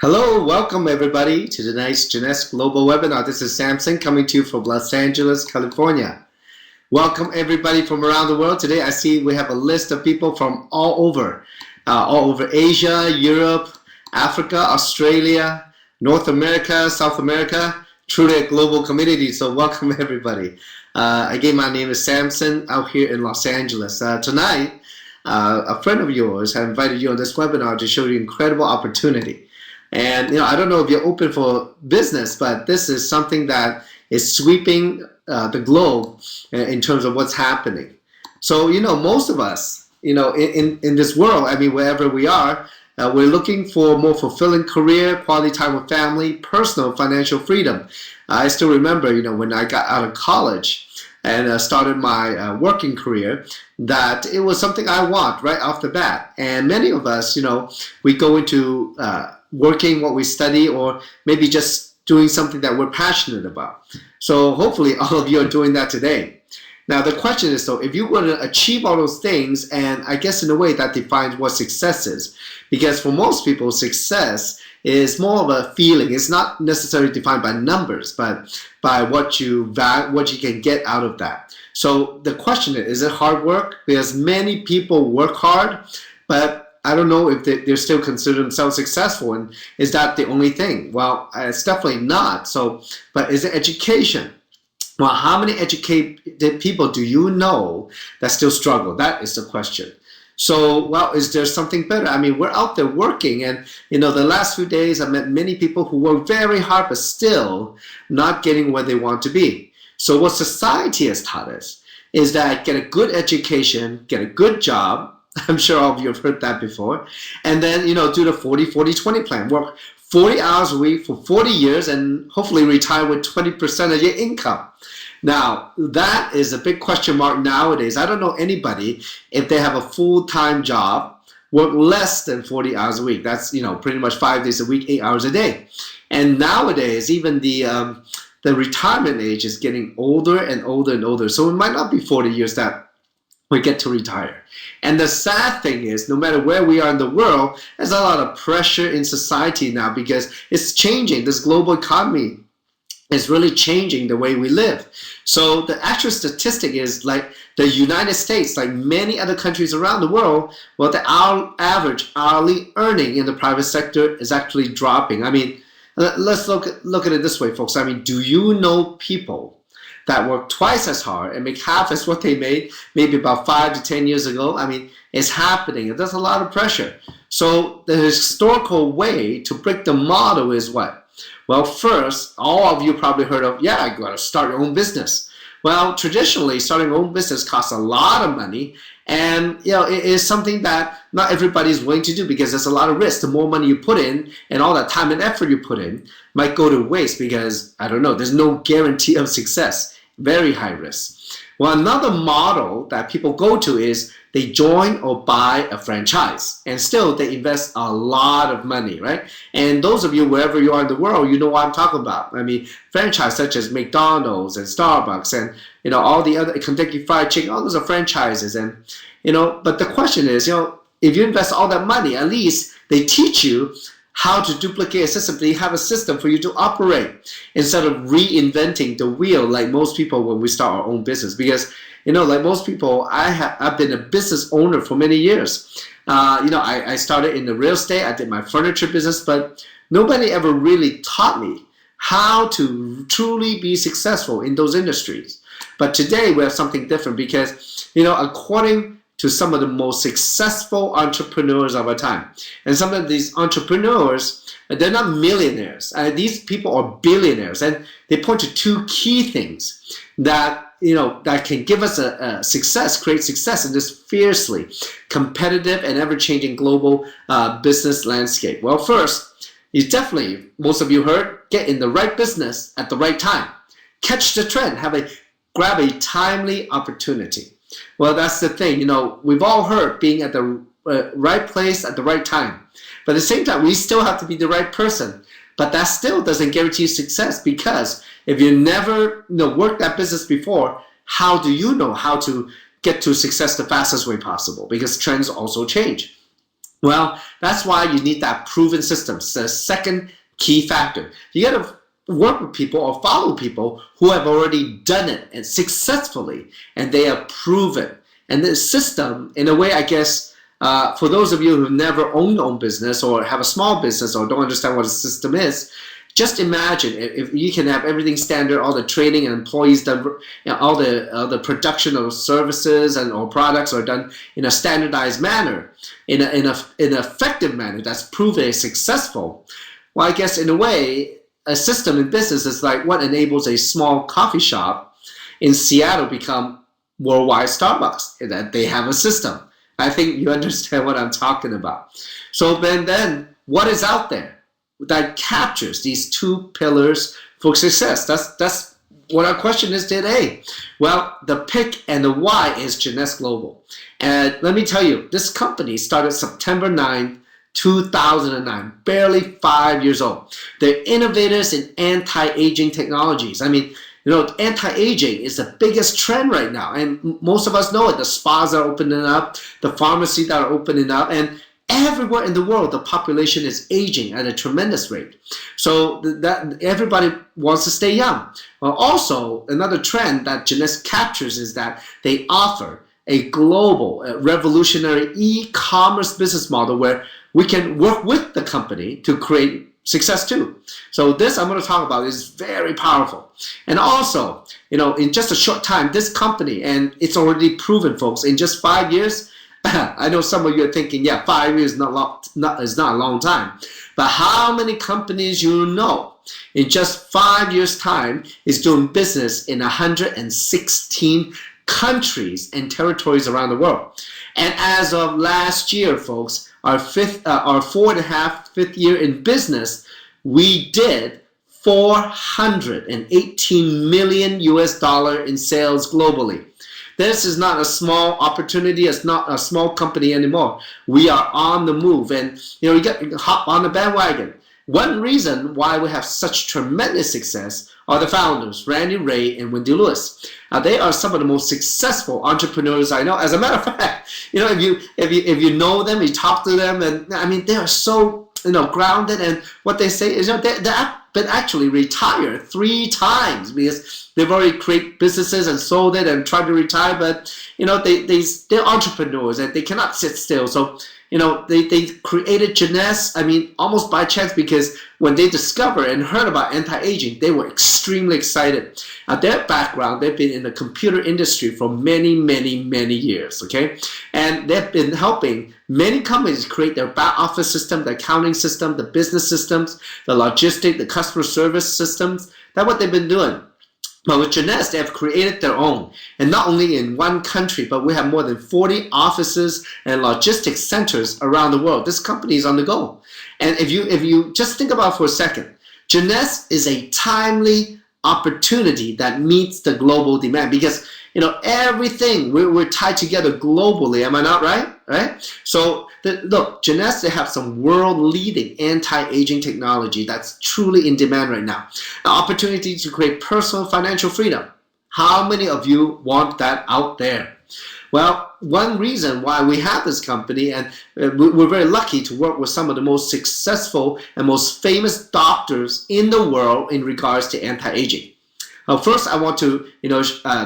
Hello, welcome everybody to tonight's Jeunesse Global webinar. This is Samson coming to you from Los Angeles, California. Welcome everybody from around the world. Today I see we have a list of people from all over Asia, Europe, Africa, Australia, North America, South America. Truly a global community, so welcome everybody. Again, my name is Samson out here in Los Angeles. Tonight, a friend of yours has invited you on this webinar to show you an incredible opportunity. And I don't know if you're open for business, but this is something that is sweeping the globe in terms of what's happening. So most of us, in this world, I mean, wherever we are, we're looking for a more fulfilling career, quality time with family, personal financial freedom. I still remember, when I got out of college and started my working career, that it was something I want right off the bat. And many of us, we go into working what we study, or maybe just doing something that we're passionate about. So hopefully all of you are doing that today. Now the question is, though, if you want to achieve all those things, and I guess in a way that defines what success is, because for most people success is more of a feeling. It's not necessarily defined by numbers, but by what you can get out of that. So the question is it hard work? Because many people work hard, but I don't know if they're still consider themselves successful, and is that the only thing? Well, it's definitely not. So, but is it education? Well, how many educated people do you know that still struggle? That is the question. So, well, is there something better? I mean, we're out there working, and the last few days I met many people who work very hard but still not getting where they want to be. So what society has taught us is that get a good education, get a good job. I'm sure all of you have heard that before. And then, do the 40-40-20 plan. Work 40 hours a week for 40 years and hopefully retire with 20% of your income. Now, that is a big question mark nowadays. I don't know anybody, if they have a full-time job, work less than 40 hours a week. That's, pretty much 5 days a week, 8 hours a day. And nowadays, even the retirement age is getting older and older and older. So it might not be 40 years that we get to retire. And the sad thing is, no matter where we are in the world, there's a lot of pressure in society now because it's changing. This global economy is really changing the way we live. So the actual statistic is like the United States, like many other countries around the world, well, the average hourly earning in the private sector is actually dropping. I mean, let's look at it this way, folks. I mean, do you know people that work twice as hard and make half as what they made maybe about 5 to 10 years ago? I mean, it's happening. There's a lot of pressure. So the historical way to break the model is what? Well, first, all of you probably heard of, you got to start your own business. Well, traditionally, starting your own business costs a lot of money, and it is something that not everybody is willing to do because there's a lot of risk. The more money you put in and all that time and effort you put in might go to waste because, I don't know, there's no guarantee of success. Very high risk. Well, another model that people go to is they join or buy a franchise, and still they invest a lot of money, right? And those of you, wherever you are in the world, you know what I'm talking about. I mean, franchise such as McDonald's and Starbucks and all the other Kentucky Fried Chicken, all those are franchises. And but the question is, if you invest all that money, at least they teach you how to duplicate a system. They have a system for you to operate instead of reinventing the wheel like most people when we start our own business. Because, like most people, I've been a business owner for many years. I started in the real estate. I did my furniture business, but nobody ever really taught me how to truly be successful in those industries. But today we have something different because, according to some of the most successful entrepreneurs of our time. And some of these entrepreneurs, they're not millionaires. These people are billionaires. And they point to two key things that, that can give us a success, create success in this fiercely competitive and ever-changing global business landscape. Well, first, is definitely, most of you heard, get in the right business at the right time. Catch the trend, grab a timely opportunity. Well, that's the thing. We've all heard being at the right place at the right time. But at the same time, we still have to be the right person. But that still doesn't guarantee success, because if you never worked that business before, how do you know how to get to success the fastest way possible? Because trends also change. Well, that's why you need that proven system. It's the second key factor. You got to work with people or follow people who have already done it and successfully, and they have proven. And the system, in a way, I guess, for those of you who never owned your own business or have a small business or don't understand what a system is, just imagine if you can have everything standard, all the training and employees done, all the production of services and or products are done in a standardized manner, in an effective manner that's proven successful. Well, I guess in a way, a system in business is like what enables a small coffee shop in Seattle become worldwide Starbucks, that they have a system. I think you understand what I'm talking about. So then what is out there that captures these two pillars for success? That's what our question is today. Well, the pick and the why is Jeunesse Global. And let me tell you, this company started September 9, 2009, barely 5 years old. They're innovators in anti-aging technologies. I mean, anti-aging is the biggest trend right now, and most of us know it. The spas are opening up, the pharmacies that are opening up, and everywhere in the world, the population is aging at a tremendous rate. So that everybody wants to stay young. Well, also, another trend that Jeunesse captures is that they offer a global, revolutionary e-commerce business model where we can work with the company to create success too. So this I'm going to talk about is very powerful. And also, in just a short time, this company, and it's already proven, folks, in just 5 years, I know some of you are thinking, yeah, 5 years is not a long time. But how many companies in just 5 years' time is doing business in 116 countries and territories around the world? And as of last year, folks, our 4.5 year in business, we did $418 million in sales globally. This is not a small opportunity. It's not a small company anymore. We are on the move, and you got to hop on the bandwagon. One reason why we have such tremendous success are the founders, Randy Ray and Wendy Lewis. They are some of the most successful entrepreneurs I know. As a matter of fact, if you know them, you talk to them, and I mean, they are so grounded. And what they say is, they've been actually retired 3 times because they've already created businesses and sold it and tried to retire. But they're entrepreneurs and they cannot sit still. So they created Jeunesse, almost by chance, because when they discovered and heard about anti-aging, they were extremely excited. Their background, they've been in the computer industry for many, many, many years, okay? And they've been helping many companies create their back office system, the accounting system, the business systems, the logistic, the customer service systems. That's what they've been doing. But with Jeunesse, they have created their own, and not only in one country, but we have more than 40 offices and logistics centers around the world. This company is on the go. And if you just think about it for a second, Jeunesse is a timely opportunity that meets the global demand, because everything we're tied together globally. Am I not right? Right? So look, Jeunesse, they have some world-leading anti-aging technology that's truly in demand right now. An opportunity to create personal financial freedom. How many of you want that out there? Well, one reason why we have this company, and we're very lucky to work with some of the most successful and most famous doctors in the world in regards to anti-aging. First, I want to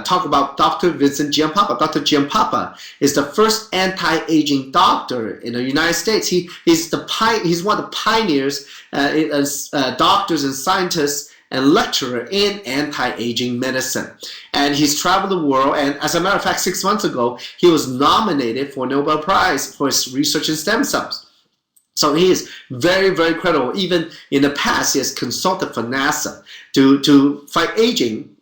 talk about Dr. Vincent Giampapa. Dr. Giampapa is the first anti-aging doctor in the United States. He's one of the pioneers as doctors and scientists and lecturer in anti-aging medicine. And he's traveled the world, and as a matter of fact, 6 months ago, he was nominated for a Nobel Prize for his research in stem cells. So he is very, very credible. Even in the past, he has consulted for NASA to fight aging,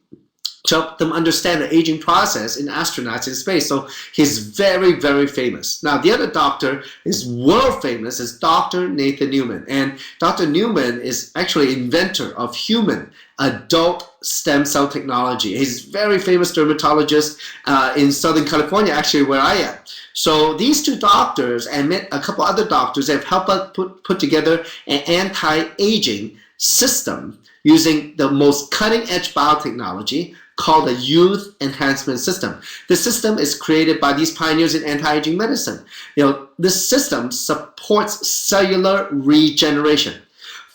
to help them understand the aging process in astronauts in space. So he's very, very famous. Now, the other doctor is world famous, is Dr. Nathan Newman. And Dr. Newman is actually inventor of human adult stem cell technology. He's a very famous dermatologist in Southern California, actually where I am. So these two doctors and a couple other doctors have helped us put together an anti-aging system using the most cutting-edge biotechnology, called the Youth Enhancement System. This system is created by these pioneers in anti-aging medicine. This system supports cellular regeneration.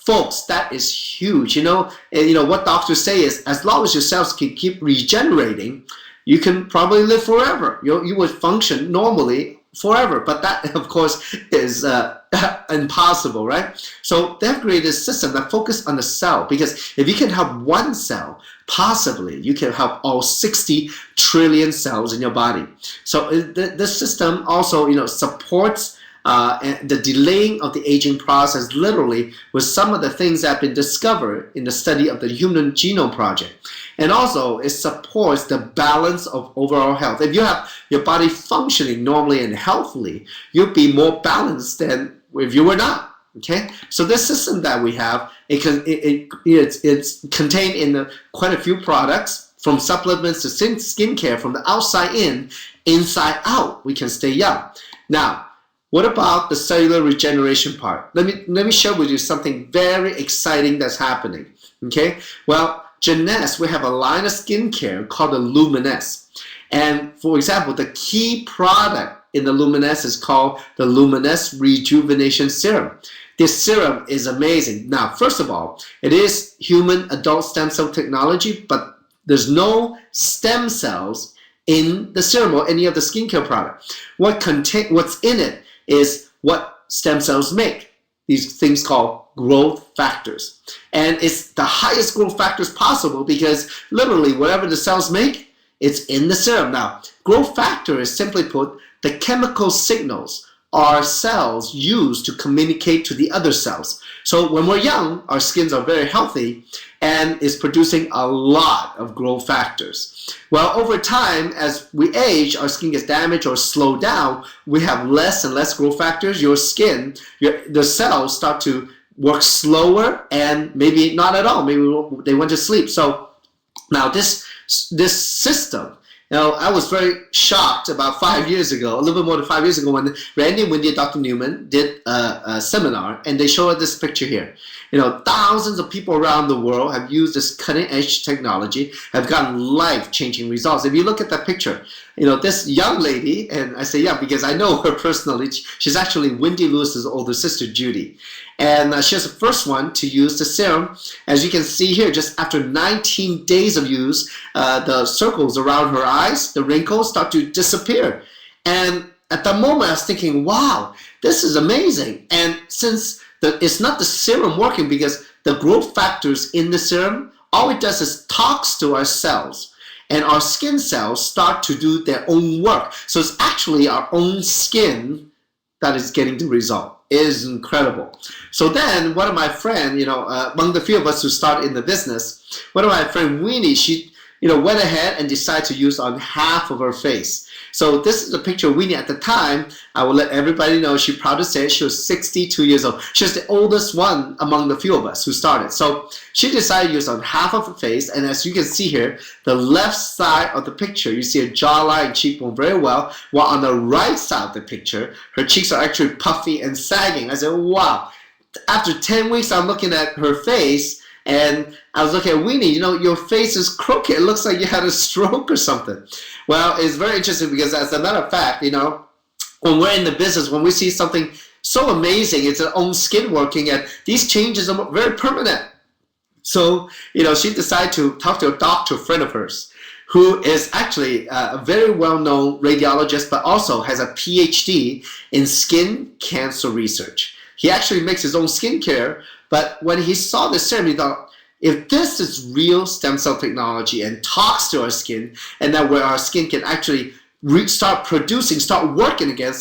Folks, that is huge. What doctors say is, as long as your cells can keep regenerating, you can probably live forever. You would function normally forever, but that, of course, is impossible, right? So they've created a system that focuses on the cell, because if you can help one cell, possibly you can help all 60 trillion cells in your body. So this system also, supports the delaying of the aging process, literally, with some of the things that have been discovered in the study of the Human Genome Project. And also, it supports the balance of overall health. If you have your body functioning normally and healthily, you'll be more balanced than if you were not. Okay, so this system that we have, it's contained in quite a few products, from supplements to skincare, from the outside in, inside out. We can stay young. Now, what about the cellular regeneration part? Let me share with you something very exciting that's happening. Okay, well, Jeunesse, we have a line of skincare called the Luminesse. And for example, the key product in the Luminesse is called the Luminesse Rejuvenation Serum. This serum is amazing. Now, first of all, it is human adult stem cell technology, but there's no stem cells in the serum or any of the skincare product. What's in it is what stem cells make. These things called growth factors. And it's the highest growth factors possible, because literally whatever the cells make, it's in the serum. Now, growth factor is, simply put, the chemical signals our cells use to communicate to the other cells. So when we're young, our skins are very healthy and is producing a lot of growth factors. Well, over time, as we age, our skin gets damaged or slowed down, we have less and less growth factors. Your skin, the cells start to work slower, and maybe not at all. Maybe they went to sleep. So now this system, I was very shocked about 5 years ago, a little bit more than 5 years ago, when Randy and Wendy and Dr. Newman did a seminar, and they showed this picture here. Thousands of people around the world have used this cutting-edge technology, have gotten life-changing results. If you look at that picture, this young lady, and I say yeah because I know her personally, she's actually Wendy Lewis's older sister, Judy. And she was the first one to use the serum. As you can see here, just after 19 days of use, the circles around her eyes, the wrinkles, start to disappear. And at that moment, I was thinking, wow, this is amazing. And since it's not the serum working, because the growth factors in the serum, all it does is talks to our cells. And our skin cells start to do their own work. So it's actually our own skin that is getting the result. It is incredible. So then one of my friends, among the few of us who started in the business, one of my friend Weenie, she went ahead and decided to use on half of her face. So this is a picture of Weenie at the time. I will let everybody know, she's proud to say she was 62 years old. She was the oldest one among the few of us who started. So she decided to use on half of her face, and as you can see here, the left side of the picture, you see her jawline and cheekbone very well, while on the right side of the picture, her cheeks are actually puffy and sagging. I said, wow. After 10 weeks, I'm looking at her face, and I was looking at Weenie, your face is crooked. It looks like you had a stroke or something. Well, it's very interesting, because as a matter of fact, when we're in the business, when we see something so amazing, it's our own skin working, and these changes are very permanent. So, she decided to talk to a doctor friend of hers, who is actually a very well-known radiologist, but also has a PhD in skin cancer research. He actually makes his own skincare, but when he saw the serum, he thought, if this is real stem cell technology and talks to our skin, and that where our skin can actually start working again,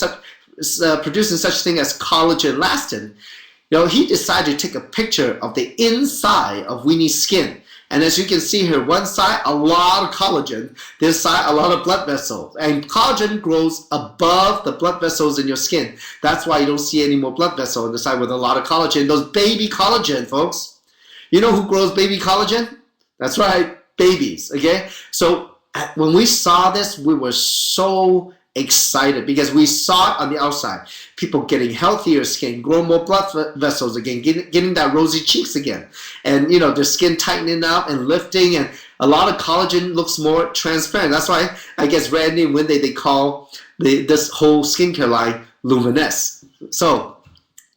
producing such thing as collagen and elastin, he decided to take a picture of the inside of Weenie's skin. And as you can see here, one side, a lot of collagen, this side, a lot of blood vessels. And collagen grows above the blood vessels in your skin. That's why you don't see any more blood vessel on the side with a lot of collagen. Those baby collagen, folks. You know who grows baby collagen? That's right, babies, okay? So when we saw this, we were so excited, because we saw it on the outside. People getting healthier skin, growing more blood vessels again, getting that rosy cheeks again. And, their skin tightening up and lifting, and a lot of collagen looks more transparent. That's why I guess Randy and Wendy, they call this whole skincare line luminous. So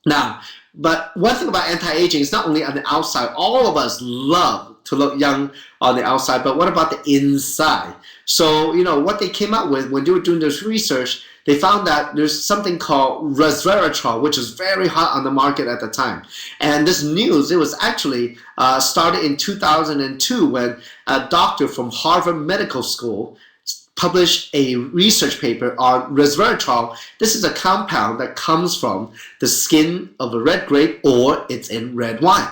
now, but one thing about anti-aging is not only on the outside. All of us love to look young on the outside, but what about the inside? So, what they came up with when they were doing this research, they found that there's something called resveratrol, which is very hot on the market at the time. And this news, it was actually started in 2002 when a doctor from Harvard Medical School published a research paper on resveratrol. This is a compound that comes from the skin of a red grape, or it's in red wine.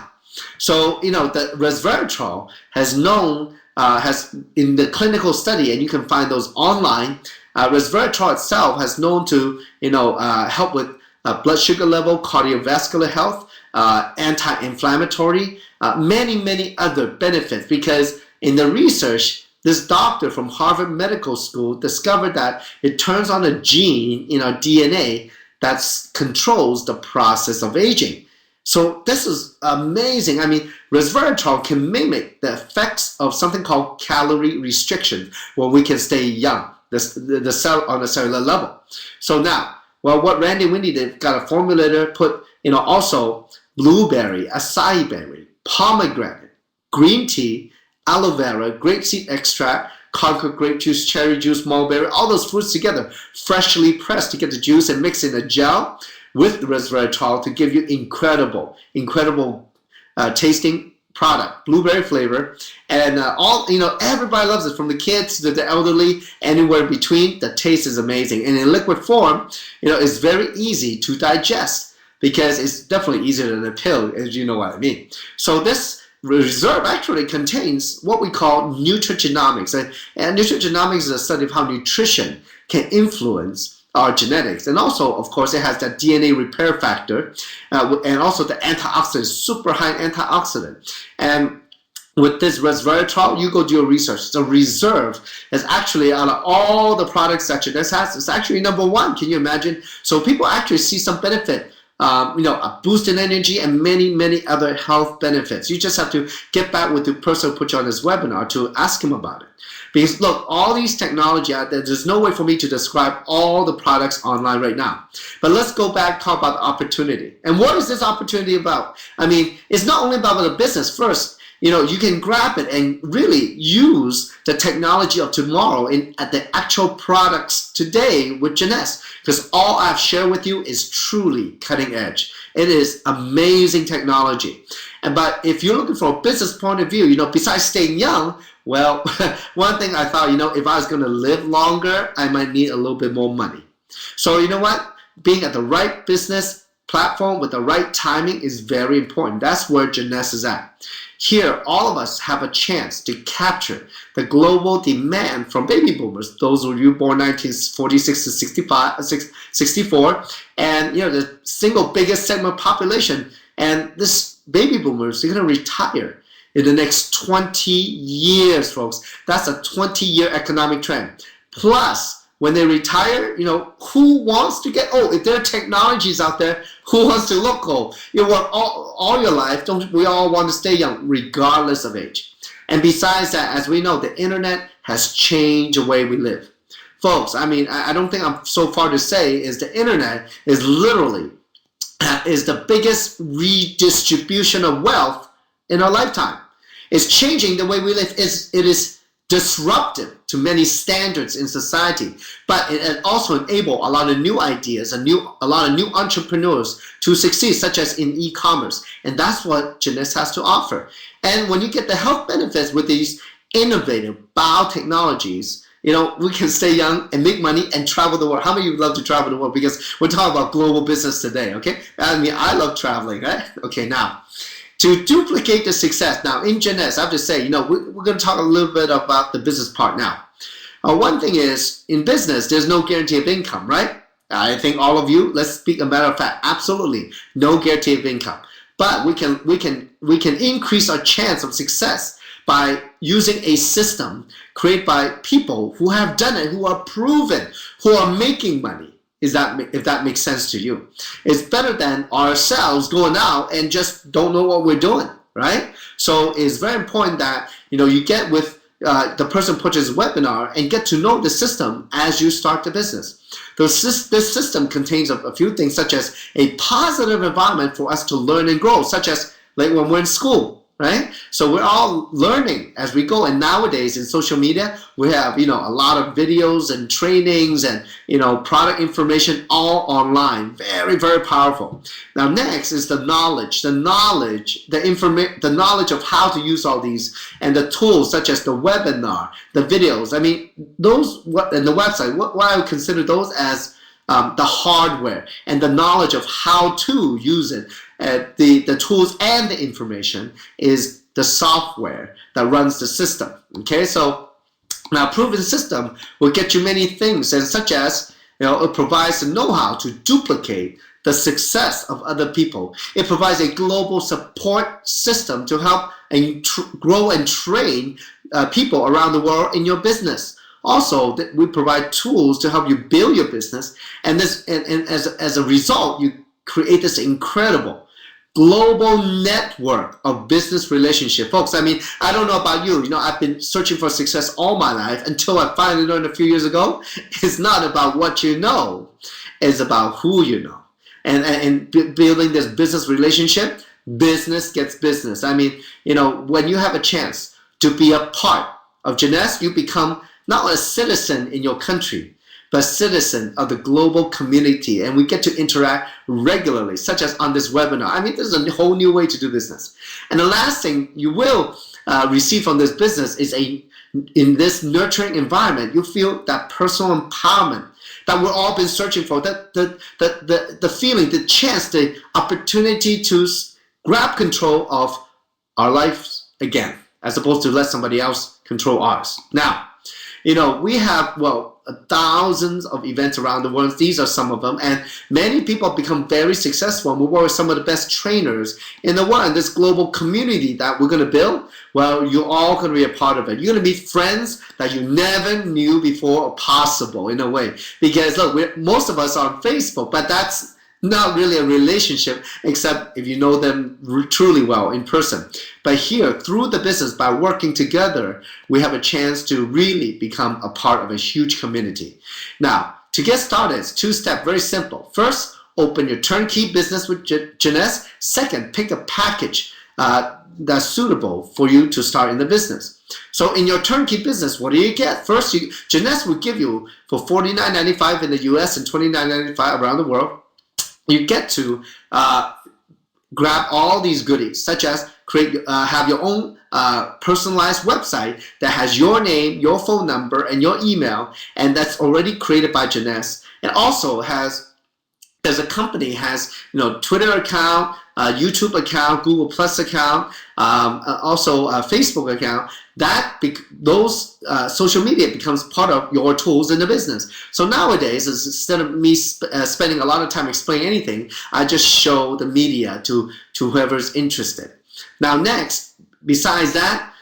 So, the resveratrol has in the clinical study, and you can find those online, resveratrol itself has known to, help with blood sugar level, cardiovascular health, anti-inflammatory, many other benefits, because in the research, this doctor from Harvard Medical School discovered that it turns on a gene in our DNA that controls the process of aging. So this is amazing. I mean, resveratrol can mimic the effects of something called calorie restriction, where we can stay young, the cell on a cellular level. So now, well, what Randy and Wendy did, got a formulator, put, also blueberry, acai berry, pomegranate, green tea, aloe vera, grapeseed extract, Concord grape juice, cherry juice, mulberry, all those fruits together, freshly pressed to get the juice and mix in a gel with the resveratrol to give you incredible tasting product, blueberry flavor, and everybody loves it, from the kids to the elderly, anywhere in between. The taste is amazing, and in liquid form, it's very easy to digest because it's definitely easier than a pill, as you know what I mean. So this reserve actually contains what we call nutrigenomics, and nutrigenomics is a study of how nutrition can influence our genetics. And also, of course, it has that DNA repair factor, and also the antioxidant, super high antioxidant. And with this resveratrol, you go do your research. The reserve is actually, out of all the products that Jeunesse has, it's actually number one. Can you imagine? So people actually see some benefit, a boost in energy and many other health benefits. You just have to get back with the person who put you on this webinar to ask him about it. Because look, all these technology out there, there's no way for me to describe all the products online right now. But let's go back, talk about the opportunity. And what is this opportunity about? I mean, it's not only about the business. First, you can grab it and really use the technology of tomorrow at the actual products today with Jeunesse, because all I've shared with you is truly cutting edge. It is amazing technology. But if you're looking for a business point of view, besides staying young, well, one thing I thought, if I was going to live longer, I might need a little bit more money. So you know what? Being at the right business platform with the right timing is very important. That's where Jeunesse is at. Here, all of us have a chance to capture the global demand from baby boomers, those of you born 1946 to 64, and the single biggest segment of population. And this baby boomers, they're going to retire in the next 20 years, folks. That's a 20-year economic trend. Plus, when they retire, who wants to get old? If there are technologies out there, who wants to look old? You work all your life. Don't we all want to stay young, regardless of age? And besides that, as we know, the internet has changed the way we live. Folks, I mean, I don't think I'm so far to say is the internet is literally is the biggest redistribution of wealth in our lifetime. It's changing the way we live. It is disruptive to many standards in society, but it also enables a lot of new ideas, a lot of new entrepreneurs to succeed, such as in e-commerce. And that's what Jeunesse has to offer. And when you get the health benefits with these innovative biotechnologies, we can stay young and make money and travel the world. How many of you love to travel the world? Because we're talking about global business today, okay? I mean, I love traveling, right? Okay, now, to duplicate the success, now in Jeunesse, I have to say, we're going to talk a little bit about the business part now. One thing is, in business, there's no guarantee of income, right? I think all of you, let's speak a matter of fact, absolutely no guarantee of income. But we can increase our chance of success by using a system created by people who have done it, who are proven, who are making money. If that makes sense to you. It's better than ourselves going out and just don't know what we're doing, right? So it's very important that you get with the person purchases webinar and get to know the system as you start the business. This system contains a few things, such as a positive environment for us to learn and grow, such as like when we're in school. Right? So we're all learning as we go, and nowadays in social media we have a lot of videos and trainings and product information all online. Very, very powerful. Now next is the knowledge the knowledge of how to use all these and the tools such as the webinar, the videos. I mean those and the website, what I would consider those as the hardware and the knowledge of how to use it. The tools and the information is the software that runs the system. Okay, so now proven system will get you many things, and such as it provides the know-how to duplicate the success of other people. It provides a global support system to help and grow and train people around the world in your business. Also, we provide tools to help you build your business, and as a result, you create this incredible global network of business relationship. Folks, I mean, I don't know about you. I've been searching for success all my life until I finally learned a few years ago. It's not about what you know. It's about who you know. And building this business relationship, business gets business. I mean, when you have a chance to be a part of Jeunesse, you become not a citizen in your country, but citizen of the global community, and we get to interact regularly, such as on this webinar. I mean, this is a whole new way to do business. And the last thing you will receive from this business is in this nurturing environment, you feel that personal empowerment that we've all been searching for, the feeling, the chance, the opportunity to grab control of our lives again, as opposed to let somebody else control ours. Now, we have, thousands of events around the world. These are some of them, and many people have become very successful. And we work with some of the best trainers in the world. And this global community that we're going to build, you're all going to be a part of it. You're going to meet friends that you never knew before or possible in a way. Because look, most of us are on Facebook, but that's not really a relationship, except if you know them truly well in person. But here, through the business, by working together, we have a chance to really become a part of a huge community. Now, to get started, it's two-step, very simple. First, open your turnkey business with Jeunesse. Second, pick a package that's suitable for you to start in the business. So in your turnkey business, what do you get? First, Jeunesse will give you for $49.95 in the US and $29.95 around the world. You get to grab all these goodies, such as have your own personalized website that has your name, your phone number, and your email, and that's already created by Jeunesse. It also has, as a company, has Twitter account, YouTube account, Google Plus account, also a Facebook account. Those social media becomes part of your tools in the business. So nowadays, instead of me spending a lot of time explaining anything, I just show the media to whoever's interested. Now next, besides that,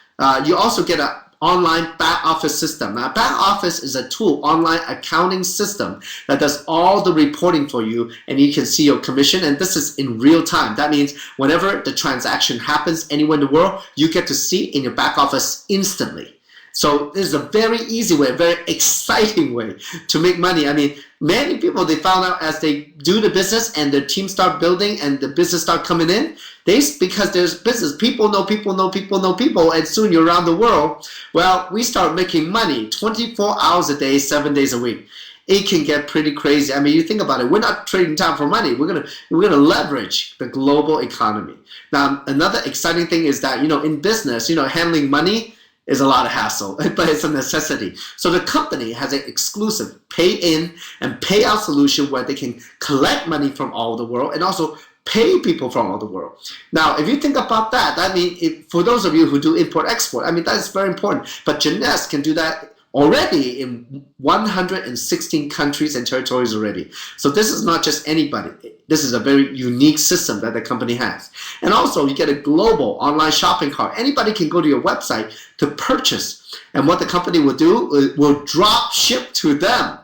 you also get an online back office system. Now, back office is a tool, online accounting system that does all the reporting for you, and you can see your commission, and this is in real time. That means whenever the transaction happens anywhere in the world, you get to see in your back office instantly. So this is a very easy way, a very exciting way to make money. I mean, many people, they found out as they do the business and their team start building and the business start coming in, because there's business, people know people know people know people, and soon you're around the world. Well, we start making money 24 hours a day, 7 days a week. It can get pretty crazy. I mean, you think about it. We're not trading time for money. We're gonna leverage the global economy. Now, another exciting thing is that in business, handling money is a lot of hassle, but it's a necessity. So the company has an exclusive pay in and pay out solution where they can collect money from all over the world and also pay people from all over the world. Now, if you think about that, I mean, for those of you who do import-export, I mean, that is very important. But Jeunesse can do that already in 116 countries and territories already. So this is not just anybody. This is a very unique system that the company has. And also, you get a global online shopping cart. Anybody can go to your website to purchase. And what the company will do will drop ship to them.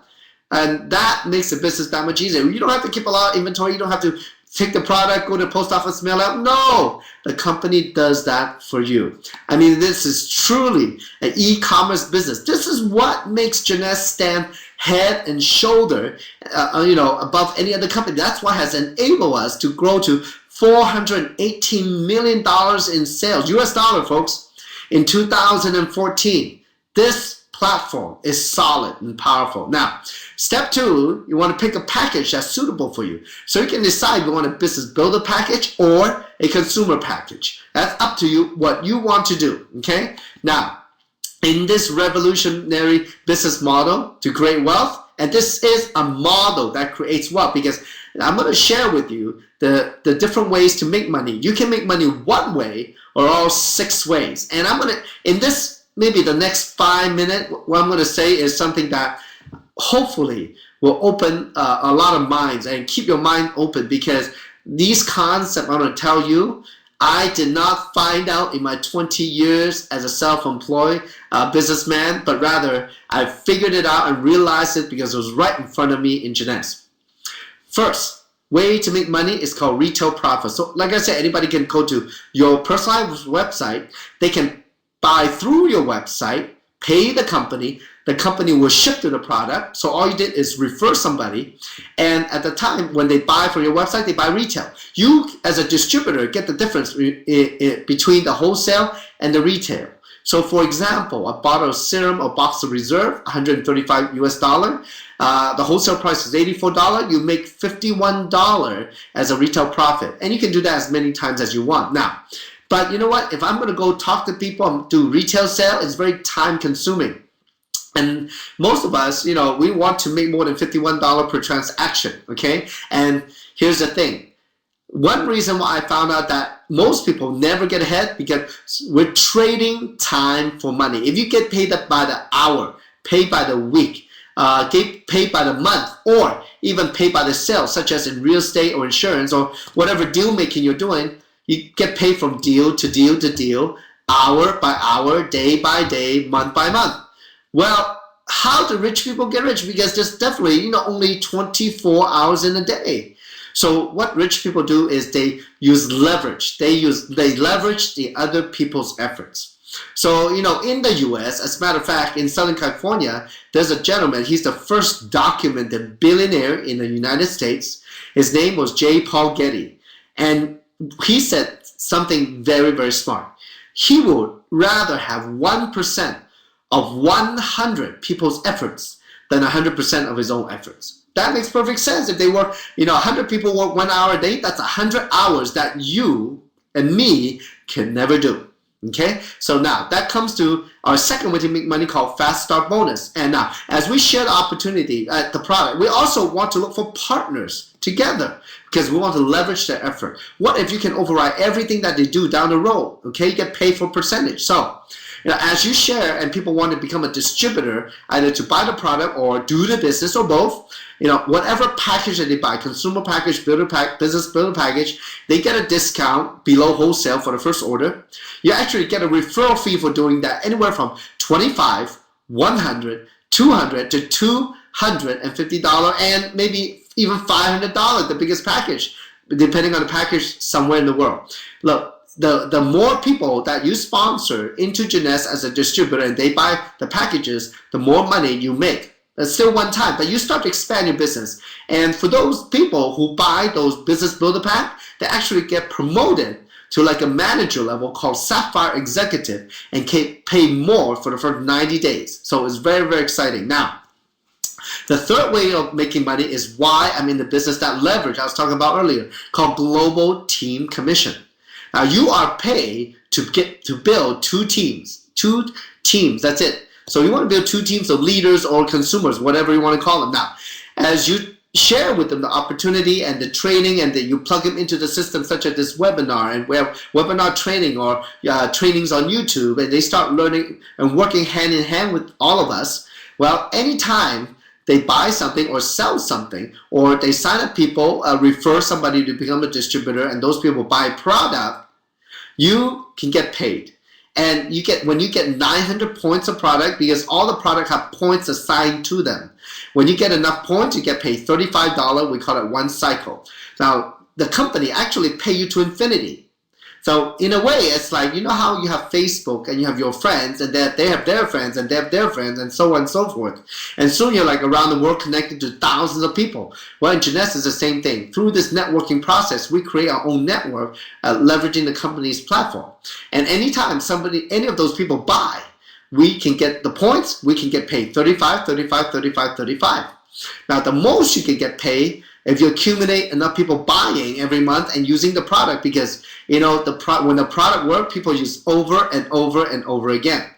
And that makes the business that much easier. You don't have to keep a lot of inventory. You don't have to take the product, go to the post office, mail out. No, the company does that for you. I mean, this is truly an e-commerce business. This is what makes Jeunesse stand head and shoulder, above any other company. That's what has enabled us to grow to $418 million in sales, US dollar, folks, in 2014. This platform is solid and powerful. Now, step 2, you want to pick a package that's suitable for you. So you can decide you want a business builder package or a consumer package. That's up to you, what you want to do, okay? Now, in this revolutionary business model to create wealth, and this is a model that creates wealth, because I'm going to share with you the different ways to make money. You can make money one way or all 6 ways. And I'm going to, in this, maybe the next 5 minutes, what I'm going to say is something that hopefully will open a lot of minds and keep your mind open, because these concepts I'm going to tell you, I did not find out in my 20 years as a self-employed businessman, but rather I figured it out and realized it because it was right in front of me in Jeunesse. First way to make money is called retail profit. So like I said, anybody can go to your personalized website. They can buy through your website, pay the company will ship to the product. So all you did is refer somebody, and at the time when they buy from your website, they buy retail. You as a distributor get the difference between the wholesale and the retail. So for example, a bottle of serum or box of reserve, 135 US dollar. The wholesale price is $84. You make $51 as a retail profit, and you can do that as many times as you want. Now, but you know what? If I'm going to go talk to people and do retail sale, it's very time consuming. And most of us, we want to make more than $51 per transaction, okay? And here's the thing. One reason why I found out that most people never get ahead, because we're trading time for money. If you get paid by the hour, paid by the week, get paid by the month, or even paid by the sale, such as in real estate or insurance or whatever deal making you're doing, you get paid from deal to deal to deal, hour by hour, day by day, month by month. Well, how do rich people get rich? Because there's definitely only 24 hours in a day. So what rich people do is they use leverage. They leverage the other people's efforts. So, in the US, as a matter of fact, in Southern California, there's a gentleman. He's the first documented billionaire in the United States. His name was J. Paul Getty. And he said something very, very smart. He would rather have 1% of 100 people's efforts than 100% of his own efforts. That makes perfect sense. If they work, 100 people work 1 hour a day, that's 100 hours that you and me can never do. Okay, so now that comes to our second way to make money, called Fast Start Bonus. And now, as we share the opportunity at the product, we also want to look for partners together, because we want to leverage their effort. What if you can override everything that they do down the road? Okay, you get paid for percentage. So, as you share and people want to become a distributor, either to buy the product or do the business or both, whatever package that they buy, consumer package, business builder package, they get a discount below wholesale for the first order. You actually get a referral fee for doing that, anywhere from $25, $100, $200 to $250, and maybe even $500, the biggest package, depending on the package somewhere in the world. Look, the more people that you sponsor into Jeunesse as a distributor and they buy the packages, the more money you make. That's still one time, but you start to expand your business. And for those people who buy those business builder pack, they actually get promoted to like a manager level called Sapphire Executive and can pay more for the first 90 days. So it's very, very exciting. Now, the third way of making money is why I'm in the business, that leverage I was talking about earlier, called Global Team Commission. Now, you are paid to build 2 teams. 2 teams, that's it. So you want to build 2 teams of leaders or consumers, whatever you want to call them. Now, as you share with them the opportunity and the training, and that you plug them into the system, such as this webinar, and we have webinar training or trainings on YouTube, and they start learning and working hand in hand with all of us. Well, anytime they buy something or sell something, or they sign up people, refer somebody to become a distributor, and those people buy product, you can get paid. And when you get 900 points of product, because all the product have points assigned to them. When you get enough points, you get paid $35. We call it 1 cycle. Now, the company actually pay you to infinity. So in a way, it's like, you know how you have Facebook and you have your friends, and that they have their friends and they have their friends, and so on and so forth. And soon you're like around the world connected to thousands of people. Well, in Jeunesse is the same thing. Through this networking process, we create our own network, leveraging the company's platform. And anytime any of those people buy, we can get the points, we can get paid 35, 35, 35, 35. Now, the most you can get paid if you accumulate enough people buying every month and using the product, because you know when the product works, people use over and over and over again.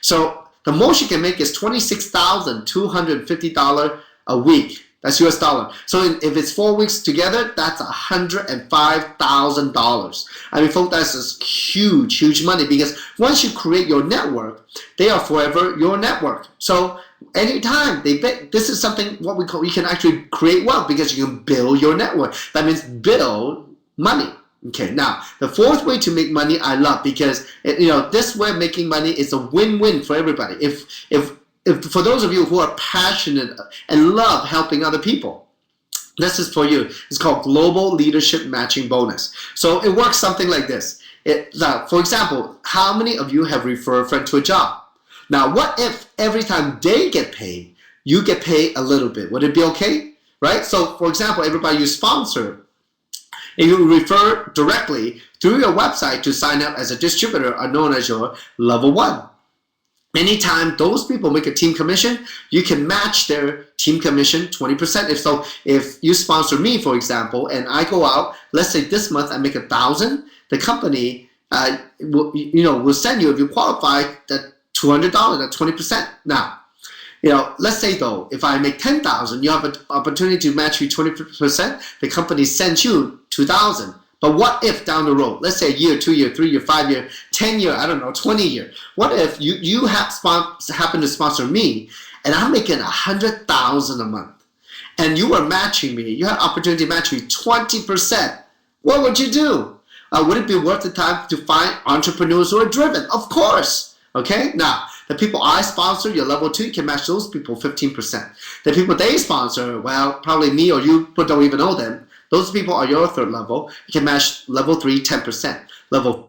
So the most you can make is $26,250 a week. That's US dollar. So if it's 4 weeks together, that's $105,000. I mean, folks, that's just huge, huge money, because once you create your network, they are forever your network. So anytime this is something what we call, you can actually create wealth because you can build your network. That means build money. Okay, now the fourth way to make money I love, because this way of making money is a win-win for everybody. If for those of you who are passionate and love helping other people, this is for you. It's called Global Leadership Matching Bonus. So it works something like this. For example, how many of you have referred a friend to a job? Now, what if every time they get paid, you get paid a little bit? Would it be okay? Right? So, for example, everybody you sponsor, if you refer directly through your website to sign up as a distributor, are known as your level 1. Anytime those people make a team commission, you can match their team commission 20%. If you sponsor me, for example, and I go out, let's say this month I make 1,000, the company will send you, if you qualify, that $200, that 20%. Now, let's say though, if I make 10,000, you have an opportunity to match you 20%. The company sends you 2,000. But what if down the road, let's say a year, 2 year, 3 year, 5 year, 10 year, I don't know, 20 year. What if you happen to sponsor me and I'm making 100,000 a month, and you are matching me, you have opportunity to match me 20%. What would you do? Would it be worth the time to find entrepreneurs who are driven? Of course. Okay. Now, the people I sponsor, your level 2, you can match those people 15%. The people they sponsor, well, probably me or you, but don't even know them. Those people are your third level. You can match level 3, 10%. Level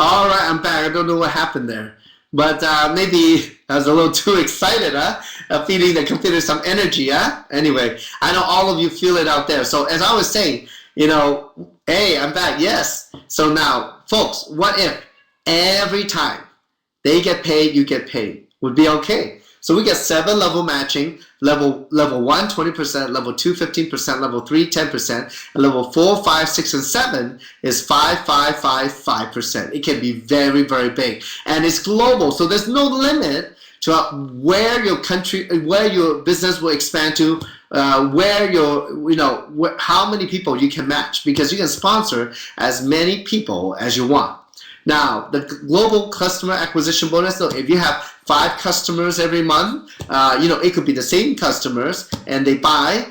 All right, I'm back. I don't know what happened there, but maybe I was a little too excited, feeding the computer some energy, Anyway, I know all of you feel it out there. So as I was saying, hey, I'm back. Yes. So now, folks, what if every time they get paid, you get paid? Would be okay. So we get 7 level matching, level 1, 20%, level 2, 15%, level 3, 10%, and level 4, 5, 6, and 7 is 5, 5, 5, 5%. It can be very, very big. And it's global, so there's no limit to where your business will expand to, how many people you can match, because you can sponsor as many people as you want. Now, the global customer acquisition bonus, though, if you have 5 customers every month, it could be the same customers, and they buy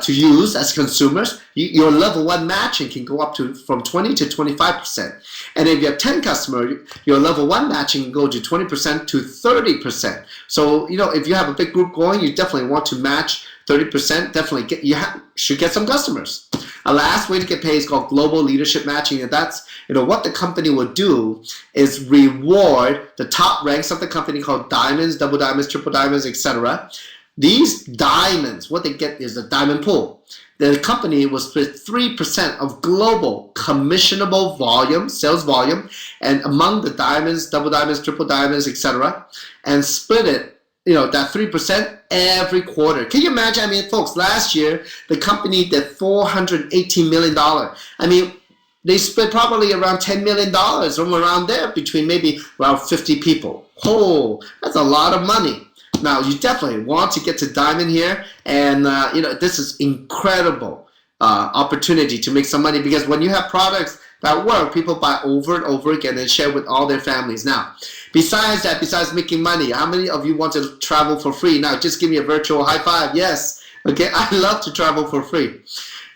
to use as consumers, your level 1 matching can go up to from 20 to 25%. And if you have 10 customers, your level 1 matching can go to 20% to 30%. So, if you have a big group going, you definitely want to match 30%. Definitely should get some customers. A last way to get paid is called global leadership matching, and that's what the company will do is reward the top ranks of the company, called diamonds, double diamonds, triple diamonds, etc. These diamonds, what they get is a diamond pool. The company will split 3% of global commissionable volume, sales volume, and among the diamonds, double diamonds, triple diamonds, etc., and split it that 3% every quarter. Can you imagine? I mean, folks, last year the company did $418 million. I mean, they spent probably around $10 million from around there between maybe around 50 people. Oh, that's a lot of money. Now, you definitely want to get to Diamond here, and this is incredible opportunity to make some money, because when you have products that work, people buy over and over again and share with all their families. Now, besides that, besides making money, how many of you want to travel for free? Now, just give me a virtual high five. Yes. Okay, I love to travel for free.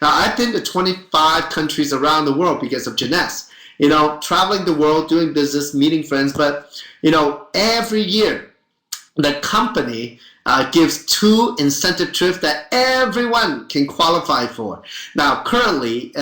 Now, I've been to 25 countries around the world because of Jeunesse. Traveling the world, doing business, meeting friends. But, every year, the company gives 2 incentive trips that everyone can qualify for. Now, currently,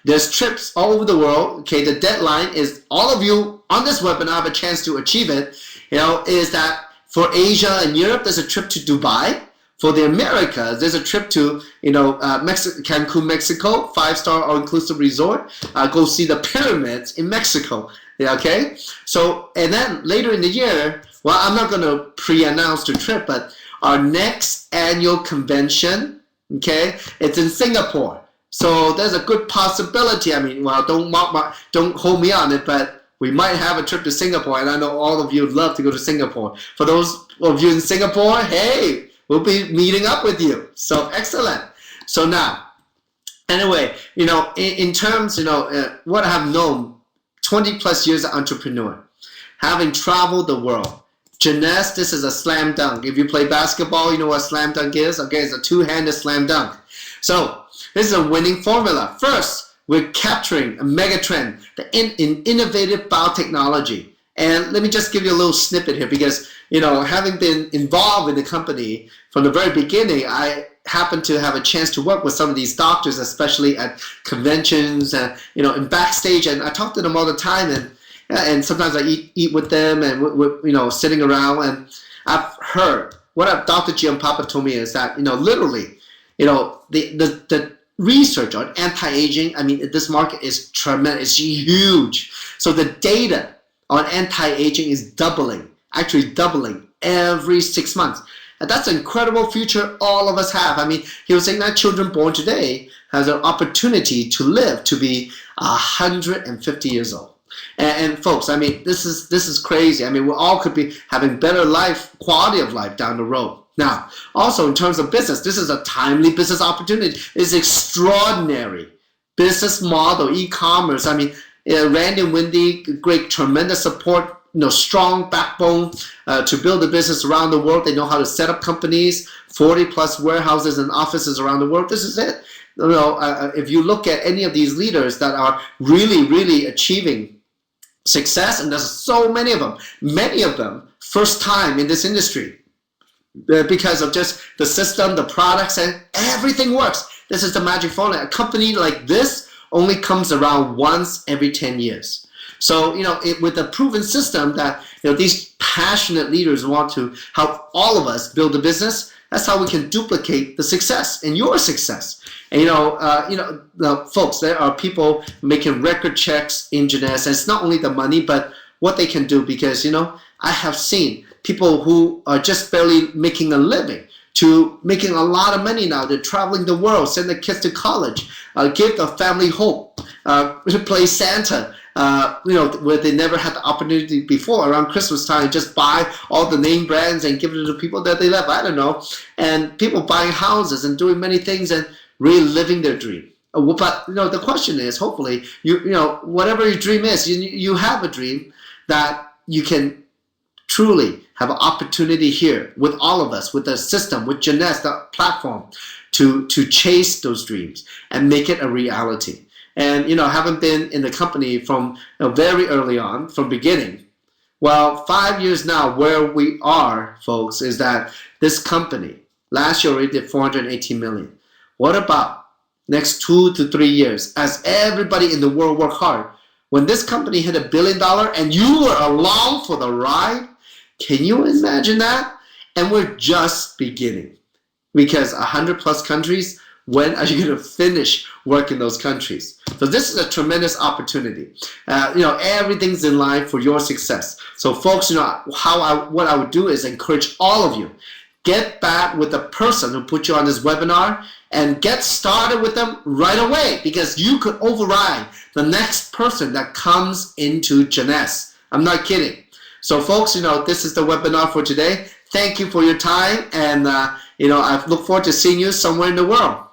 there's trips all over the world. Okay, the deadline is all of you on this webinar have a chance to achieve it. Is that for Asia and Europe, there's a trip to Dubai. For the Americas, there's a trip to Cancun, Mexico, 5-star all-inclusive resort. Go see the pyramids in Mexico. Yeah, okay. So, and then later in the year, well, I'm not going to pre-announce the trip, but our next annual convention, okay, it's in Singapore. So there's a good possibility. I mean, well, don't hold me on it, but we might have a trip to Singapore, and I know all of you would love to go to Singapore. For those of you in Singapore, hey, we'll be meeting up with you. So excellent. So now, anyway, in terms, what I have known, 20 plus years as an entrepreneur, having traveled the world, Jeunesse, this is a slam dunk. If you play basketball, you know what slam dunk is? Okay, it's a two-handed slam dunk. So this is a winning formula. First, we're capturing a mega trend, in innovative biotechnology. And let me just give you a little snippet here, because having been involved in the company from the very beginning, I happen to have a chance to work with some of these doctors, especially at conventions and and backstage, and I talk to them all the time, and sometimes I eat with them, and we're sitting around, and I've heard what Dr. Giampapa told me is that literally the research on anti-aging, I mean, this market is tremendous, it's huge. So the data on anti-aging is actually doubling every 6 months. And that's an incredible future all of us have. I mean, he was saying that children born today has an opportunity to live to be 150 years old. And folks, I mean, this is crazy. I mean, we all could be having better quality of life down the road. Now, also in terms of business, this is a timely business opportunity. It's extraordinary business model, e-commerce. I mean, Randy and Wendy, great, tremendous support, strong backbone to build a business around the world. They know how to set up companies, 40 plus warehouses and offices around the world. This is it. If you look at any of these leaders that are really, really achieving success, and there's so many of them first time in this industry because of just the system, the products, and everything works. This is the magic formula. A company like this only comes around once every 10 years. So, with a proven system that, these passionate leaders want to help all of us build a business, that's how we can duplicate the success and your success. And, folks, there are people making record checks in Jeunesse. And it's not only the money, but what they can do, because, I have seen people who are just barely making a living to making a lot of money now. They're traveling the world, send their kids to college, give the family hope, play Santa, where they never had the opportunity before around Christmas time, just buy all the name brands and give it to the people that they love. I don't know. And people buying houses and doing many things and really living their dream. But, the question is, hopefully, whatever your dream is, you have a dream that you can truly have an opportunity here with all of us, with the system, with Jeunesse, the platform, to chase those dreams and make it a reality. And, having been in the company from very early on, from beginning, well, 5 years now, where we are, folks, is that this company, last year already did 418 million. What about next 2 to 3 years, as everybody in the world work hard? When this company hit $1 billion and you were along for the ride, can you imagine that? And we're just beginning, because 100 plus countries, when are you going to finish work in those countries? So this is a tremendous opportunity. Everything's in line for your success. So folks, what I would do is encourage all of you, get back with the person who put you on this webinar and get started with them right away, because you could override the next person that comes into Jeunesse. I'm not kidding. So folks, this is the webinar for today. Thank you for your time, and I look forward to seeing you somewhere in the world.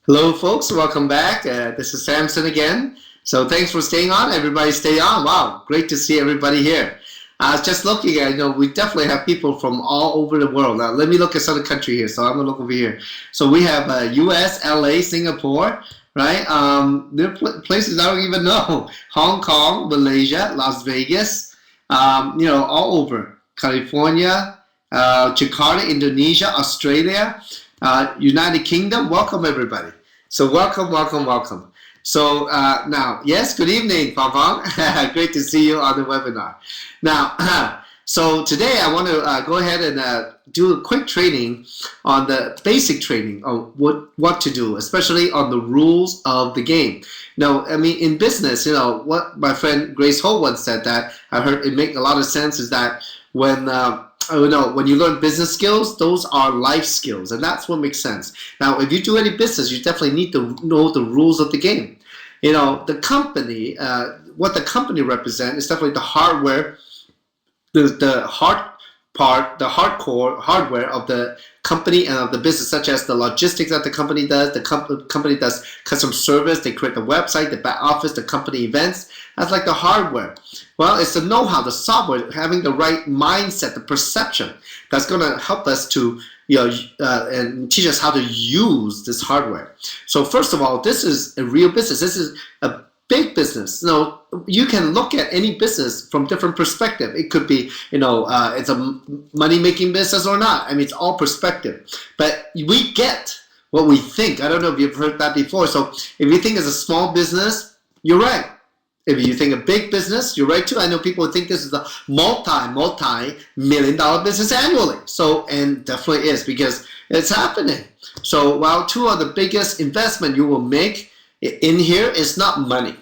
Hello folks, welcome back. This is Samson again. So thanks for staying on. Everybody stay on. Wow, great to see everybody here. I was just looking at, we definitely have people from all over the world. Now let me look at some country here. So I'm gonna look over here. So we have US, LA, Singapore, right? There are places I don't even know. Hong Kong, Malaysia, Las Vegas, all over. California, Jakarta, Indonesia, Australia, United Kingdom. Welcome everybody. So welcome. So now, yes, good evening, Fang Fang. Great to see you on the webinar. Now, so today I want to go ahead and do a quick training on the basic training on what to do, especially on the rules of the game. Now, I mean, in business, what my friend Grace Ho once said that I heard it make a lot of sense is that when you learn business skills, those are life skills, and that's what makes sense. Now, if you do any business, you definitely need to know the rules of the game. The company, what the company represents is definitely the hardware, the hardcore hardware of the company and of the business, such as the logistics that the company does. The company does customer service. They create the website, the back office, the company events. That's like the hardware. Well, it's the know-how, the software, having the right mindset, the perception that's going to help us to, and teach us how to use this hardware. So first of all, this is a real business. This is a big business. You can look at any business from different perspective. It could be, it's a money-making business or not. I mean, it's all perspective. But we get what we think. I don't know if you've heard that before. So if you think it's a small business, you're right. If you think a big business, you're right too. I know people think this is a multi-million-dollar business annually. So, and definitely is, because it's happening. So while two of the biggest investment you will make in here is not money.